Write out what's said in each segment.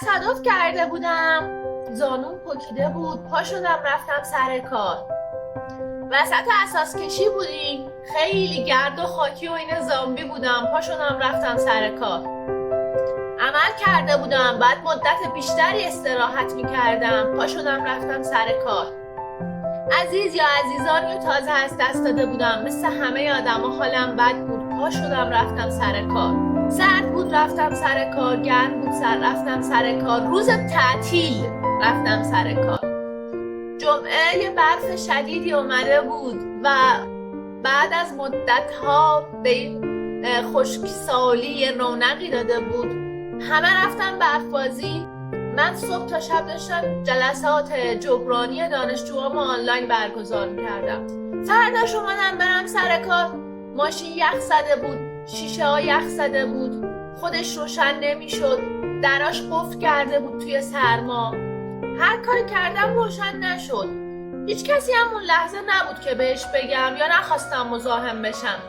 تصادف کرده بودم، زانوم پکیده بود، پا شدم رفتم سر کار. وسط اساس کشی بودیم، خیلی گرد و خاکی و این زامبی بودم، پا شدم رفتم سر کار. عمل کرده بودم، بعد مدت بیشتری استراحت میکردم، پا شدم رفتم سر کار. عزیز یا عزیزانی تازه از دست داده بودم، مثل همه آدما حالم بد بود، پا شدم رفتم سر کار. سرد بود رفتم سر کار، گرم بود رفتم سر کار، روز تعطیل رفتم سر کار. جمعه یه برف شدیدی اومده بود و بعد از مدت‌ها به این خشکسالی یه رونقی داده بود. همه رفتن برف بازی، من صبح تا شب داشتم جلسات جبرانی دانشجوامو آنلاین برگزار می‌کردم. فرداش اومدم برم سر کار، ماشین یخ زده بود، شیشه ها یخ زده بود، خودش روشن نمی‌شد، دراش قفل کرده بود توی سرما. هر کاری کردم روشن نشد. هیچ کسی هم اون لحظه نبود که بهش بگم یا نخواستم مزاحم بشم.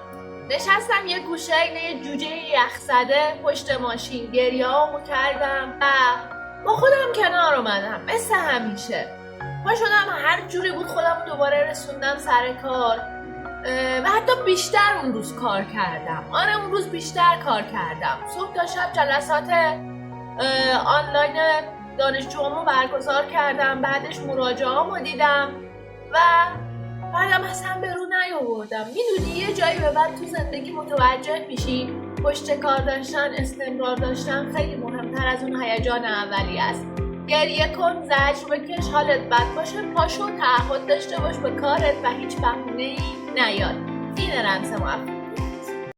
نشستم یه گوشه یه جوجه یخ زده پشت ماشین، گریه‌هامو کردم و با خودم کنار اومدم مثل همیشه. پا شدم هر جوری بود خودم دوباره رسوندم سر کار و حتی بیشتر اون روز کار کردم. آره اون روز بیشتر کار کردم. صبح تا شب جلسات آنلاین دانشجوامو برگزار کردم، بعدش مراجعه‌امو دیدم و بعدم اصلا به رو نیاوردم. میدونی یه جایی به بعد تو زندگی متوجه میشی پشت کار داشتن، استمرار داشتن خیلی مهمتر از اون هیجان اولی است. گریه کن، زجر بکش، حالت بد باشه، پاشو، تعهد داشته باش به کارت و هیچ بهونه‌ای نیاد. این رمز موفقیت.